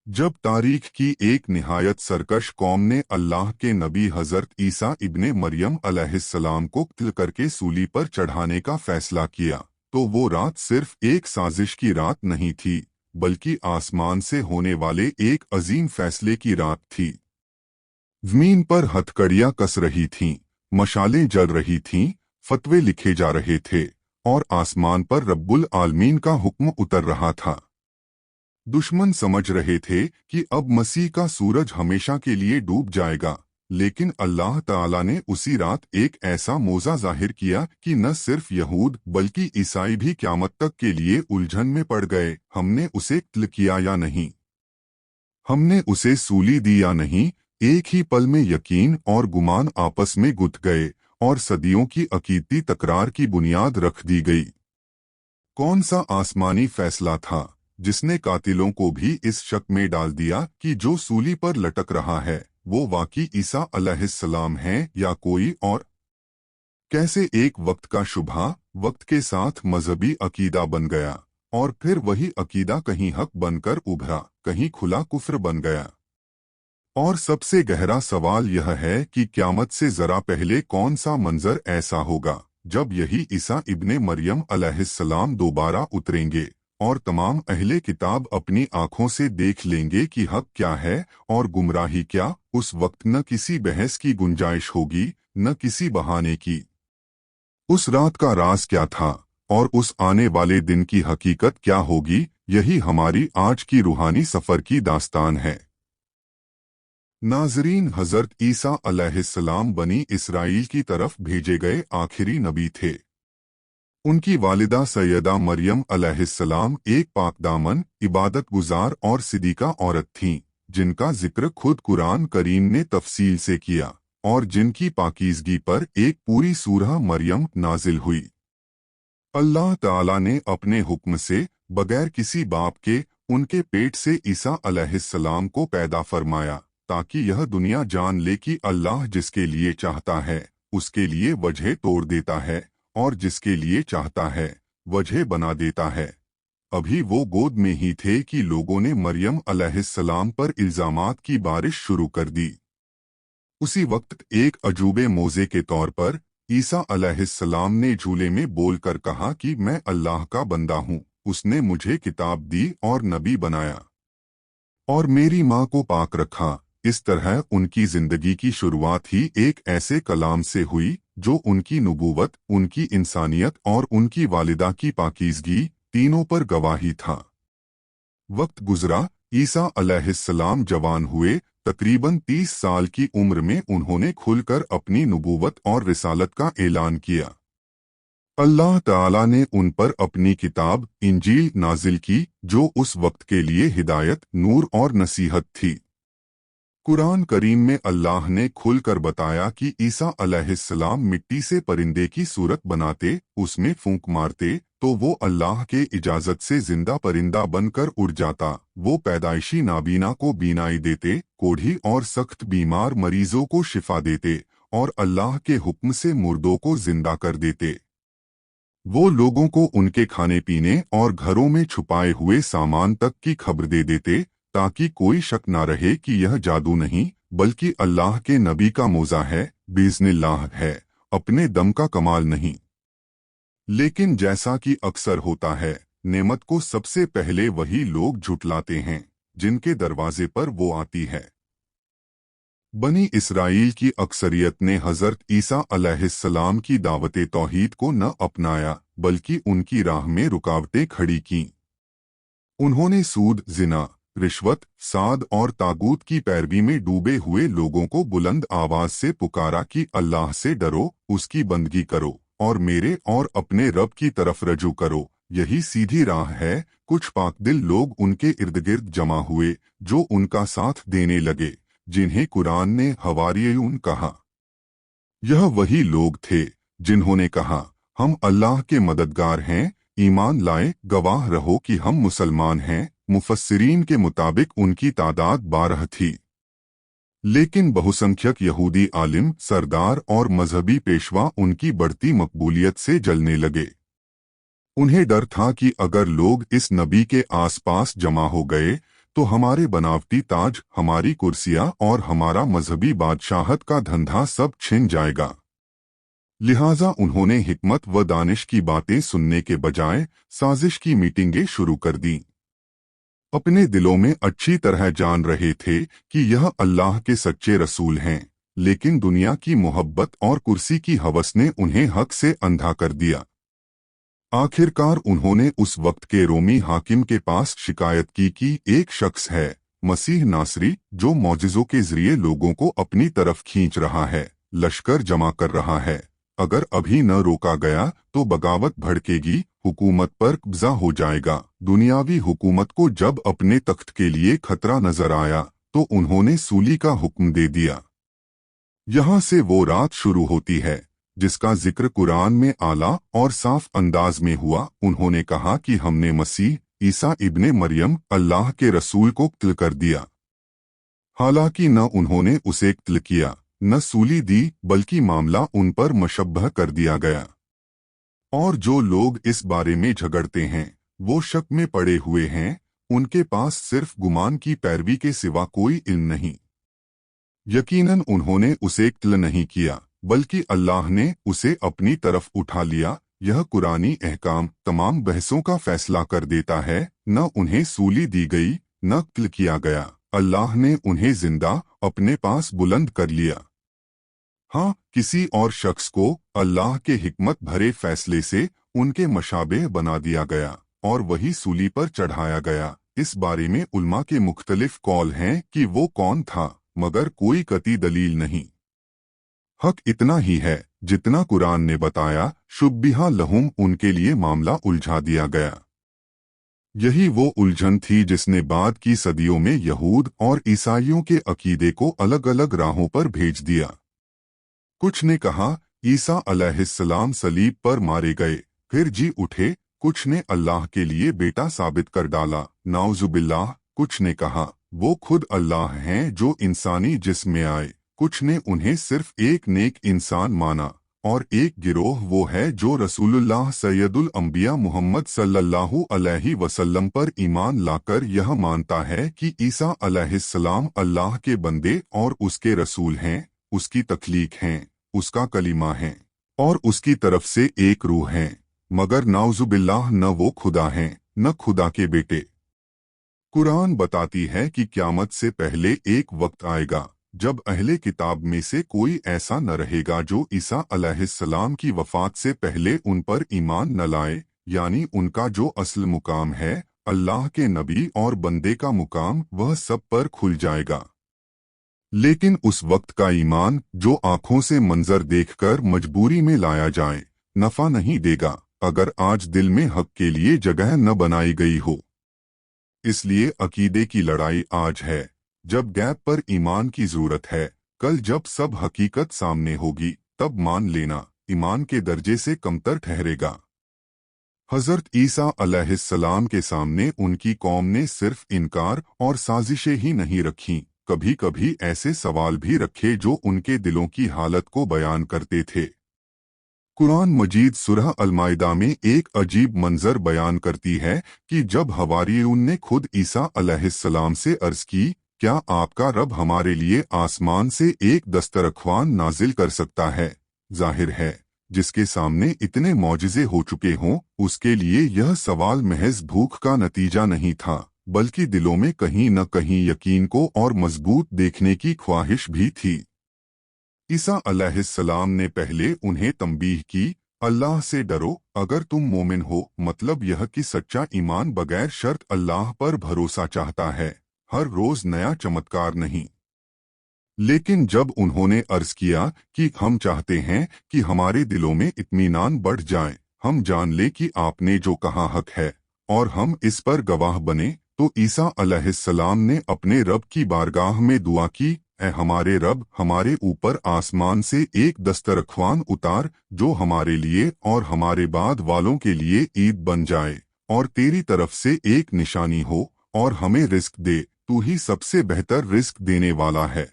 जब तारीख की एक निहायत सरकश कौम ने अल्लाह के नबी हज़रत ईसा इब्ने मरियम अलैहिस्सलाम को कत्ल करके सूली पर चढ़ाने का फैसला किया, तो वो रात सिर्फ एक साजिश की रात नहीं थी, बल्कि आसमान से होने वाले एक अजीम फैसले की रात थी। ज़मीन पर हथकड़ियाँ कस रही थीं, मशालें जल रही थीं, फतवे लिखे जा रहे थे और आसमान पर रब्बुल आलमीन का हुक्म उतर रहा था। दुश्मन समझ रहे थे कि अब मसीह का सूरज हमेशा के लिए डूब जाएगा, लेकिन अल्लाह ताला ने उसी रात एक ऐसा मौज़ा जाहिर किया कि न सिर्फ यहूद बल्कि ईसाई भी क़यामत तक के लिए उलझन में पड़ गए। हमने उसे कत्ल किया या नहीं, हमने उसे सूली दी या नहीं, एक ही पल में यकीन और गुमान आपस में गुथ गए और सदियों की अकीदती तकरार की बुनियाद रख दी गई। कौन सा आसमानी फैसला था जिसने कातिलों को भी इस शक में डाल दिया कि जो सूली पर लटक रहा है वो वाकई ईसा अलैहिस्सलाम है या कोई और? कैसे एक वक्त का शुबहा वक्त के साथ मजहबी अकीदा बन गया और फिर वही अकीदा कहीं हक बनकर उभरा, कहीं खुला कुफ्र बन गया। और सबसे गहरा सवाल यह है कि क़यामत से जरा पहले कौन सा मंजर ऐसा होगा जब यही ईसा इब्ने मरियम अलैहिस्सलाम दोबारा उतरेंगे और तमाम अहले किताब अपनी आंखों से देख लेंगे कि हक क्या है और गुमराही क्या। उस वक्त न किसी बहस की गुंजाइश होगी, न किसी बहाने की। उस रात का राज क्या था और उस आने वाले दिन की हकीकत क्या होगी, यही हमारी आज की रूहानी सफर की दास्तान है। नाज़रीन, हज़रत ईसा अलैहिस्सलाम बनी इसराइल की तरफ भेजे गए आखिरी नबी थे। उनकी वालिदा सैयदा मरियम अलैहिस्सलाम एक पाकदामन, इबादत गुजार और सिद्दीक़ा औरत थीं, जिनका जिक्र खुद कुरान करीम ने तफसील से किया और जिनकी पाकीज़गी पर एक पूरी सूरह मरियम नाजिल हुई। अल्लाह ताला ने अपने हुक्म से बगैर किसी बाप के उनके पेट से ईसा अलैहिस्सलाम को पैदा फरमाया, ताकि यह दुनिया जान ले कि अल्लाह जिसके लिए चाहता है उसके लिए वजह तोड़ देता है और जिसके लिए चाहता है वजह बना देता है। अभी वो गोद में ही थे कि लोगों ने मरियम अलैहिस्सलाम पर इल्जामात की बारिश शुरू कर दी। उसी वक्त एक अजूबे मौजे के तौर पर ईसा अलैहिस्सलाम ने झूले में बोलकर कहा कि मैं अल्लाह का बंदा हूँ, उसने मुझे किताब दी और नबी बनाया और मेरी माँ को पाक रखा। इस तरह उनकी जिंदगी की शुरुआत ही एक ऐसे कलाम से हुई जो उनकी नबूवत, उनकी इंसानियत और उनकी वालिदा की पाकीज़गी तीनों पर गवाही था। वक्त गुजरा, ईसा अलैहिस्सलाम जवान हुए। तकरीबन 30 साल की उम्र में उन्होंने खुलकर अपनी नबूवत और रिसालत का ऐलान किया। अल्लाह ताला ने उन पर अपनी किताब इंजील नाजिल की, जो उस वक्त के लिए हिदायत, नूर और नसीहत थी। कुरान करीम में अल्लाह ने खुलकर बताया कि ईसा अलैहिस्सलाम मिट्टी से परिंदे की सूरत बनाते, उसमें फूंक मारते तो वो अल्लाह के इजाज़त से जिंदा परिंदा बनकर उड़ जाता। वो पैदाइशी नाबीना को बीनाई देते, कोढ़ी और सख्त बीमार मरीजों को शिफा देते और अल्लाह के हुक्म से मुर्दों को जिंदा कर देते। वो लोगों को उनके खाने पीने और घरों में छुपाए हुए सामान तक की खबर दे देते, ताकि कोई शक ना रहे कि यह जादू नहीं बल्कि अल्लाह के नबी का मौज़ा है, बिइज़्निल्लाह है, अपने दम का कमाल नहीं। लेकिन जैसा कि अक्सर होता है, नेमत को सबसे पहले वही लोग झुटलाते हैं जिनके दरवाजे पर वो आती है। बनी इसराइल की अक्सरियत ने हज़रत ईसा अलैहिस्सलाम की दावते तौहीद को न अपनाया बल्कि उनकी राह में रुकावटें खड़ी कीं। उन्होंने सूद, जिना, रिश्वत, साद और तागूत की पैरवी में डूबे हुए लोगों को बुलंद आवाज से पुकारा कि अल्लाह से डरो, उसकी बंदगी करो और मेरे और अपने रब की तरफ रजू करो, यही सीधी राह है। कुछ पाकदिल लोग उनके इर्द गिर्द जमा हुए जो उनका साथ देने लगे, जिन्हें कुरान ने हवारियून कहा। यह वही लोग थे जिन्होंने कहा, हम अल्लाह के मददगार हैं, ईमान लाए, गवाह रहो कि हम मुसलमान हैं। मुफस्सिरीन के मुताबिक उनकी तादाद 12 थी। लेकिन बहुसंख्यक यहूदी आलिम, सरदार और मजहबी पेशवा उनकी बढ़ती मकबूलियत से जलने लगे। उन्हें डर था कि अगर लोग इस नबी के आसपास जमा हो गए तो हमारे बनावटी ताज, हमारी कुर्सियां और हमारा मजहबी बादशाहत का धंधा सब छिन जाएगा। लिहाजा उन्होंने हिकमत व दानिश की बातें सुनने के बजाय साजिश की मीटिंगें शुरू कर दी। अपने दिलों में अच्छी तरह जान रहे थे कि यह अल्लाह के सच्चे रसूल हैं, लेकिन दुनिया की मोहब्बत और कुर्सी की हवस ने उन्हें हक से अंधा कर दिया। आखिरकार उन्होंने उस वक्त के रोमी हाकिम के पास शिकायत की कि एक शख्स है, मसीह नासरी, जो मौजिज़ों के जरिए लोगों को अपनी तरफ खींच रहा है, लश्कर जमा कर रहा है। अगर अभी न रोका गया तो बगावत भड़केगी, हुकूमत पर कब्जा हो जाएगा। दुनियावी हुकूमत को जब अपने तख्त के लिए खतरा नजर आया तो उन्होंने सूली का हुक्म दे दिया। यहाँ से वो रात शुरू होती है जिसका जिक्र कुरान में आला और साफ अंदाज में हुआ। उन्होंने कहा कि हमने मसीह ईसा इब्ने मरियम अल्लाह के रसूल को कत्ल कर दिया। हालांकि न उन्होंने उसे कत्ल किया न सूली दी, बल्कि मामला उन पर मशब्बह कर दिया गया। और जो लोग इस बारे में झगड़ते हैं वो शक में पड़े हुए हैं, उनके पास सिर्फ गुमान की पैरवी के सिवा कोई इल्म नहीं। यकीनन उन्होंने उसे कत्ल नहीं किया, बल्कि अल्लाह ने उसे अपनी तरफ उठा लिया। यह कुरानी अहकाम तमाम बहसों का फैसला कर देता है। न उन्हें सूली दी गई न कत्ल किया गया, अल्लाह ने उन्हें जिंदा अपने पास बुलंद कर लिया। हाँ, किसी और शख्स को अल्लाह के हिकमत भरे फैसले से उनके मशाबेह बना दिया गया और वही सूली पर चढ़ाया गया। इस बारे में उल्मा के मुख्तलिफ कौल हैं कि वो कौन था, मगर कोई कती दलील नहीं। हक इतना ही है जितना कुरान ने बताया। शुब्बिहा लहुम, उनके लिए मामला उलझा दिया गया। यही वो उलझन थी जिसने बाद की सदियों में यहूद और ईसाइयों के अकीदे को अलग अलग राहों पर भेज दिया। कुछ ने कहा ईसा अलैहिस्सलाम सलीब पर मारे गए, फिर जी उठे। कुछ ने अल्लाह के लिए बेटा साबित कर डाला, नाउजुबिल्लाह। कुछ ने कहा वो खुद अल्लाह हैं जो इंसानी जिस्म में आए। कुछ ने उन्हें सिर्फ एक नेक इंसान माना, और एक गिरोह वो है जो रसूलुल्लाह सैयदुल अंबिया मुहम्मद सल्लल्लाहु अलैहि वसल्लम पर ईमान लाकर यह मानता है कि ईसा अलैहिस्सलाम अल्लाह के बंदे और उसके रसूल हैं, उसकी तख्लीक हैं, उसका कलीमा हैं और उसकी तरफ से एक रूह हैं। मगर नाउजुबिल्लाह न वो खुदा हैं न खुदा के बेटे। कुरान बताती है कि क़यामत से पहले एक वक्त आएगा जब अहले किताब में से कोई ऐसा न रहेगा जो ईसा अलैहिस्सलाम की वफात से पहले उन पर ईमान न लाए, यानी उनका जो असल मुकाम है अल्लाह के नबी और बंदे का मुकाम, वह सब पर खुल जाएगा। लेकिन उस वक्त का ईमान जो आंखों से मंजर देखकर मजबूरी में लाया जाए नफा नहीं देगा, अगर आज दिल में हक के लिए जगह न बनाई गई हो। इसलिए अकीदे की लड़ाई आज है जब गैब पर ईमान की जरूरत है। कल जब सब हकीकत सामने होगी तब मान लेना ईमान के दर्जे से कमतर ठहरेगा। हजरत ईसा अलैहिस्सलाम के सामने उनकी कौम ने सिर्फ इनकार और साजिशें ही नहीं रखीं, कभी कभी ऐसे सवाल भी रखे जो उनके दिलों की हालत को बयान करते थे। कुरान मजीद सूरह अल-माइदा में एक अजीब मंजर बयान करती है कि जब हवारियून ने खुद ईसा अलैहिस्सलाम से अर्ज की, क्या आपका रब हमारे लिए आसमान से एक दस्तरख्वान नाजिल कर सकता है? जाहिर है जिसके सामने इतने मौजिज़े हो चुके हों उसके लिए यह सवाल महज भूख का नतीजा नहीं था, बल्कि दिलों में कहीं न कहीं यकीन को और मजबूत देखने की ख्वाहिश भी थी। ईसा अलैहिस्सलाम ने पहले उन्हें तंबीह की, अल्लाह से डरो अगर तुम मोमिन हो, मतलब यह कि सच्चा ईमान बगैर शर्त अल्लाह पर भरोसा चाहता है, हर रोज नया चमत्कार नहीं। लेकिन जब उन्होंने अर्ज किया कि हम चाहते हैं कि हमारे दिलों में इत्मीनान बढ़ जाए, हम जान ले कि आपने जो कहा हक है और हम इस पर गवाह बने, तो ईसा अलैहिस्सलाम ने अपने रब की बारगाह में दुआ की, ऐ हमारे रब, हमारे ऊपर आसमान से एक दस्तरख्वान उतार जो हमारे लिए और हमारे बाद वालों के लिए ईद बन जाए और तेरी तरफ से एक निशानी हो, और हमें रिस्क दे, तू ही सबसे बेहतर रिस्क देने वाला है।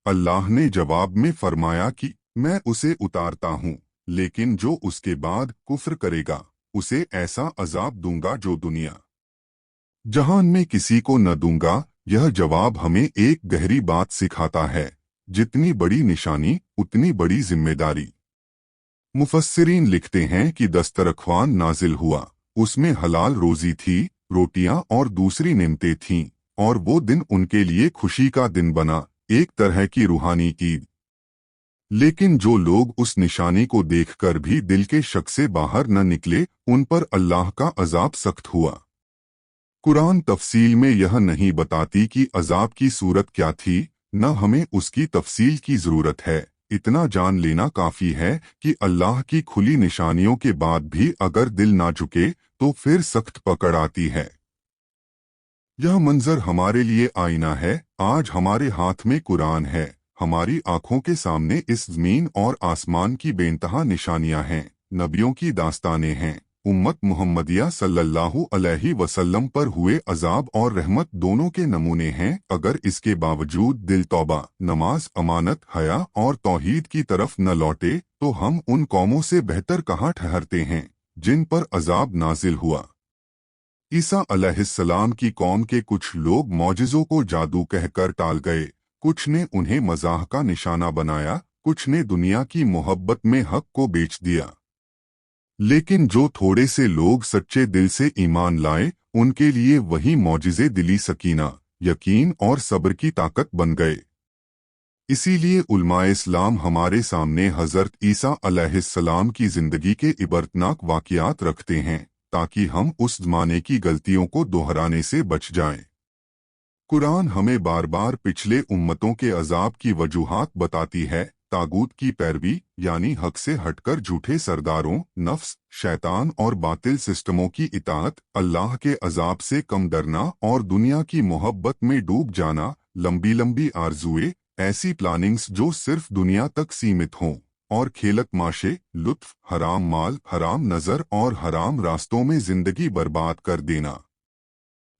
अल्लाह ने जवाब में फरमाया कि मैं उसे उतारता हूँ, लेकिन जो उसके बाद कुफ्र करेगा उसे ऐसा अजाब दूंगा जो दुनिया जहान में किसी को न दूंगा। यह जवाब हमें एक गहरी बात सिखाता है, जितनी बड़ी निशानी उतनी बड़ी जिम्मेदारी। मुफस्सिरीन लिखते हैं कि दस्तरख्वान नाजिल हुआ, उसमें हलाल रोजी थी, रोटियां और दूसरी निमतें थीं, और वो दिन उनके लिए खुशी का दिन बना, एक तरह की रूहानी ईद। लेकिन जो लोग उस निशानी को देखकर भी दिल के शक से बाहर न निकले, उन पर अल्लाह का अजाब सख्त हुआ। कुरान तफसील में यह नहीं बताती कि अजाब की सूरत क्या थी, न हमें उसकी तफसील की जरूरत है। इतना जान लेना काफी है कि अल्लाह की खुली निशानियों के बाद भी अगर दिल ना झुके तो फिर सख्त पकड़ आती है। यह मंजर हमारे लिए आईना है। आज हमारे हाथ में कुरान है, हमारी आंखों के सामने इस जमीन और आसमान की बेइंतहा निशानियां हैं, नबियों की दास्तानें हैं, उम्मत मुहम्मदिया सल्लल्लाहु अलैहि वसल्लम पर हुए अजाब और रहमत दोनों के नमूने हैं। अगर इसके बावजूद दिल तौबा, नमाज, अमानत, हया और तौहीद की तरफ न लौटे तो हम उन कौमों से बेहतर कहाँ ठहरते हैं जिन पर अजाब नाजिल हुआ। ईसा अलैहिस्सलाम की कौम के कुछ लोग मौजिज़ों को जादू कहकर टाल गए, कुछ ने उन्हें मजाक का निशाना बनाया, कुछ ने दुनिया की मोहब्बत में हक को बेच दिया। लेकिन जो थोड़े से लोग सच्चे दिल से ईमान लाए, उनके लिए वही मौजिज़े दिली सकीना, यकीन और सब्र की ताकत बन गए। इसीलिए उलमाए इस्लाम हमारे सामने हज़रत ईसा अलैहिस्सलाम की ज़िंदगी के इबरतनाक वाक़ियात रखते हैं, ताकि हम उस ज़माने की गलतियों को दोहराने से बच जाएं। कुरान हमें बार बार पिछले उम्मतों के अजाब की वजूहात बताती है। तागूत की पैरवी यानी हक से हटकर झूठे सरदारों, नफ्स, शैतान और बातिल सिस्टमों की इताअत, अल्लाह के अजाब से कम डरना और दुनिया की मोहब्बत में डूब जाना, लंबी लंबी आरजुएं, ऐसी प्लानिंग्स जो सिर्फ दुनिया तक सीमित हों, और खेलत माशे, लुत्फ, हराम माल, हराम नजर और हराम रास्तों में जिंदगी बर्बाद कर देना।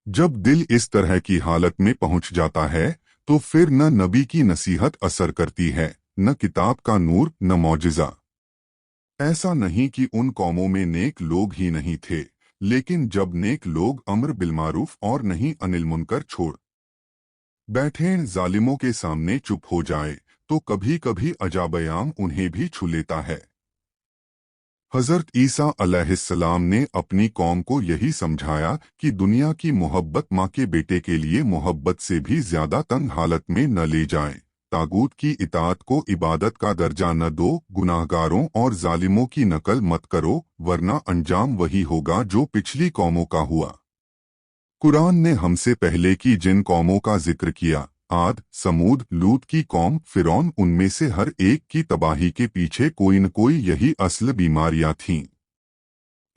जब दिल इस तरह की हालत में पहुंच जाता है तो फिर न नबी की नसीहत असर करती है, न किताब का नूर, न मौजिज़ा। ऐसा नहीं कि उन कौमों में नेक लोग ही नहीं थे, लेकिन जब नेक लोग अम्र बिलमारूफ और नहीं अनिल मुनकर छोड़ बैठे जालिमों के सामने चुप हो जाए, तो कभी कभी अजाबयाम उन्हें भी छू लेता है। हज़रत ईसा अलैहिस्सलाम ने अपनी कौम को यही समझाया कि दुनिया की मोहब्बत माँ के बेटे के लिए मोहब्बत से भी ज्यादा तंग हालत में न ले जाएं। तागूत की इताअत को इबादत का दर्जा न दो, गुनाहगारों और जालिमों की नकल मत करो, वरना अंजाम वही होगा जो पिछली कौमों का हुआ। कुरान ने हमसे पहले की जिन कौमों का जिक्र किया, आद, समूद, लूत की कौम, फिरौन, उनमें से हर एक की तबाही के पीछे कोई न कोई यही असल बीमारियां थीं।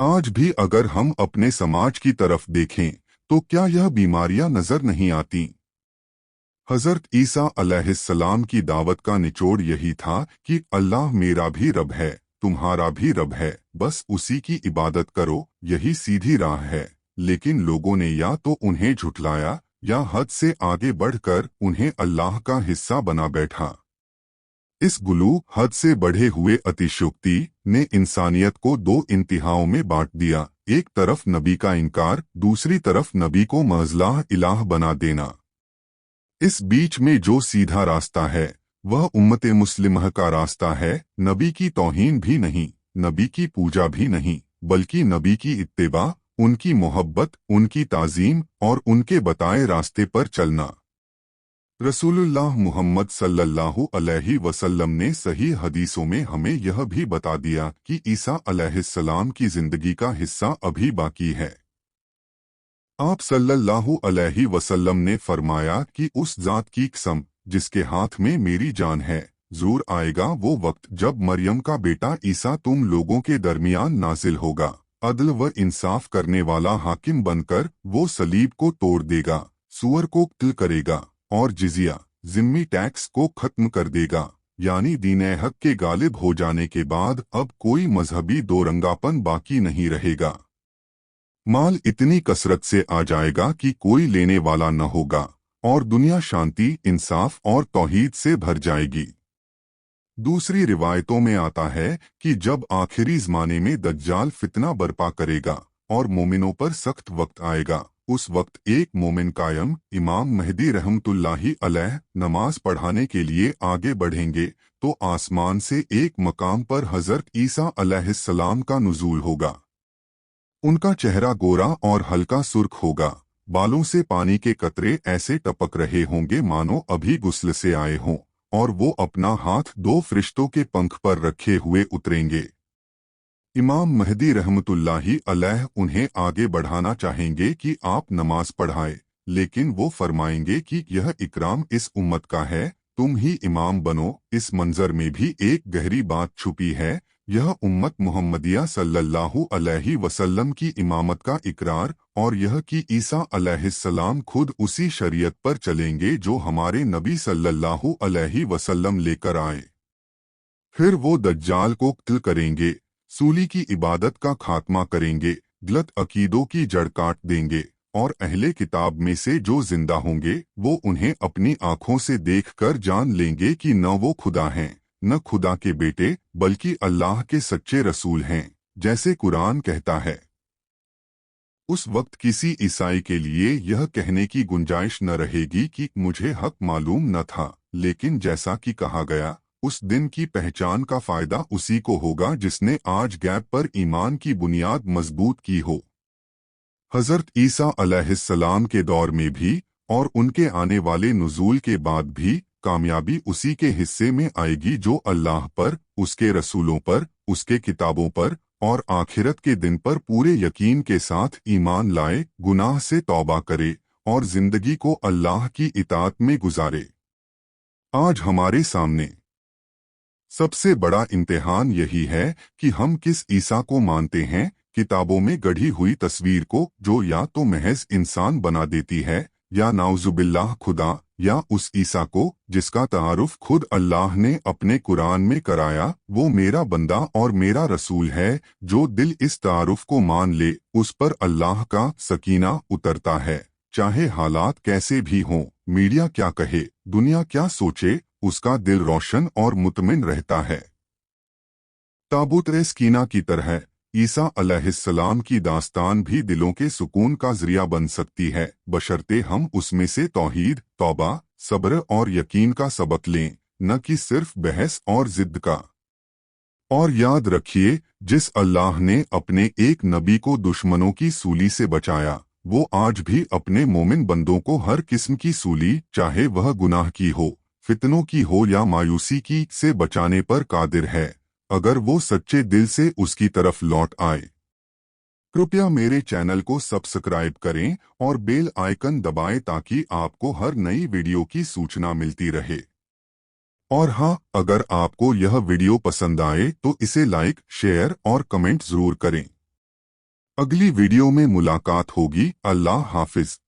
आज भी अगर हम अपने समाज की तरफ देखें तो क्या यह बीमारियां नजर नहीं आती? हज़रत ईसा अलैहिस्सलाम की दावत का निचोड़ यही था कि अल्लाह मेरा भी रब है, तुम्हारा भी रब है, बस उसी की इबादत करो, यही सीधी राह है। लेकिन लोगों ने या तो उन्हें झुठलाया या हद से आगे बढ़कर उन्हें अल्लाह का हिस्सा बना बैठा। इस गुलू, हद से बढ़े हुए अतिशयोक्ति ने इंसानियत को दो इंतहाओं में बांट दिया, एक तरफ नबी का इनकार, दूसरी तरफ नबी को मज़लाह इलाह बना देना। इस बीच में जो सीधा रास्ता है वह उम्मत मुस्लिमह का रास्ता है। नबी की तौहीन भी नहीं, नबी की पूजा भी नहीं, बल्कि नबी की इत्तिबा, उनकी मोहब्बत, उनकी ताज़ीम और उनके बताए रास्ते पर चलना। रसूलुल्लाह मुहम्मद सल्लल्लाहु अलैहि वसल्लम ने सही हदीसों में हमें यह भी बता दिया कि ईसा अलैहिस्सलाम की जिंदगी का हिस्सा अभी बाकी है। आप सल्लल्लाहु अलैहि वसल्लम ने फरमाया कि उस जात की कसम जिसके हाथ में मेरी जान है, ज़रूर आएगा वो वक्त जब मरियम का बेटा ईसा तुम लोगों के दरमियान नाजिल होगा। अदल व इंसाफ करने वाला हाकिम बनकर वो सलीब को तोड़ देगा, सूअर को कत्ल करेगा और जिजिया, जिम्मी टैक्स को खत्म कर देगा। यानी दीन हक के गालिब हो जाने के बाद अब कोई मजहबी दोरंगापन बाकी नहीं रहेगा। माल इतनी कसरत से आ जाएगा कि कोई लेने वाला न होगा और दुनिया शांति, इंसाफ और तौहीद से भर जाएगी। दूसरी रिवायतों में आता है कि जब आखिरी ज़माने में दज्जाल फितना बर्पा करेगा और मोमिनों पर सख्त वक्त आएगा, उस वक्त एक मोमिन कायम इमाम महदी रहमतुल्लाहि अलैह नमाज पढ़ाने के लिए आगे बढ़ेंगे तो आसमान से एक मकाम पर हजरत ईसा अलैहिस्सलाम का नुज़ूल होगा। उनका चेहरा गोरा और हल्का सुर्ख होगा, बालों से पानी के कतरे ऐसे टपक रहे होंगे मानो अभी गुस्ल से आए हों, और वो अपना हाथ दो फरिश्तों के पंख पर रखे हुए उतरेंगे। इमाम महदी रहमतुल्लाहि अलैह उन्हें आगे बढ़ाना चाहेंगे कि आप नमाज पढ़ाए, लेकिन वो फरमाएंगे कि यह इकराम इस उम्मत का है, तुम ही इमाम बनो। इस मंजर में भी एक गहरी बात छुपी है। यह उम्मत मुहम्मदिया सल्लल्लाहु अलैहि वसल्लम की इमामत का इकरार और यह कि ईसा अलैहिस्सलाम खुद उसी शरीयत पर चलेंगे जो हमारे नबी सल्लल्लाहु अलैहि वसल्लम लेकर आए। फिर वो दज्जाल को कत्ल करेंगे, सूली की इबादत का खात्मा करेंगे, गलत अकीदों की जड़ काट देंगे और अहले किताब में से जो जिंदा होंगे वो उन्हें अपनी आंखों से देखकर जान लेंगे कि न वो खुदा हैं, न खुदा के बेटे, बल्कि अल्लाह के सच्चे रसूल हैं, जैसे कुरान कहता है। उस वक्त किसी ईसाई के लिए यह कहने की गुंजाइश न रहेगी कि मुझे हक मालूम न था, लेकिन जैसा कि कहा गया, उस दिन की पहचान का फायदा उसी को होगा जिसने आज गैब पर ईमान की बुनियाद मजबूत की हो। हजरत ईसा अलैहिस्सलाम के दौर में भी और उनके आने वाले नुज़ूल के बाद भी कामयाबी उसी के हिस्से में आएगी जो अल्लाह पर, उसके रसूलों पर, उसके किताबों पर और आखिरत के दिन पर पूरे यकीन के साथ ईमान लाए, गुनाह से तौबा करे और जिंदगी को अल्लाह की इताअत में गुजारे। आज हमारे सामने सबसे बड़ा इम्तिहान यही है कि हम किस ईसा को मानते हैं, किताबों में गढ़ी हुई तस्वीर को जो या तो महज इंसान बना देती है या नाउजुबिल्लाह खुदा, या उस ईसा को जिसका तारुफ खुद अल्लाह ने अपने कुरान में कराया, वो मेरा बंदा और मेरा रसूल है। जो दिल इस तारुफ को मान ले उस पर अल्लाह का सकीना उतरता है, चाहे हालात कैसे भी हों, मीडिया क्या कहे, दुनिया क्या सोचे, उसका दिल रोशन और मुतमिन रहता है। ताबूत सकीना की तरह ईसा अलैहिस्सलाम की दास्तान भी दिलों के सुकून का जरिया बन सकती है, बशर्ते हम उसमें से तौहीद, तौबा, सब्र और यकीन का सबक लें, न कि सिर्फ बहस और जिद का। और याद रखिए, जिस अल्लाह ने अपने एक नबी को दुश्मनों की सूली से बचाया, वो आज भी अपने मोमिन बंदों को हर किस्म की सूली, चाहे वह गुनाह की हो, फितनों की हो या मायूसी की, से बचाने पर कादिर है, अगर वो सच्चे दिल से उसकी तरफ लौट आए। कृपया मेरे चैनल को सब्सक्राइब करें और बेल आइकन दबाएं ताकि आपको हर नई वीडियो की सूचना मिलती रहे। और हाँ, अगर आपको यह वीडियो पसंद आए तो इसे लाइक, शेयर और कमेंट जरूर करें। अगली वीडियो में मुलाकात होगी। अल्लाह हाफिज।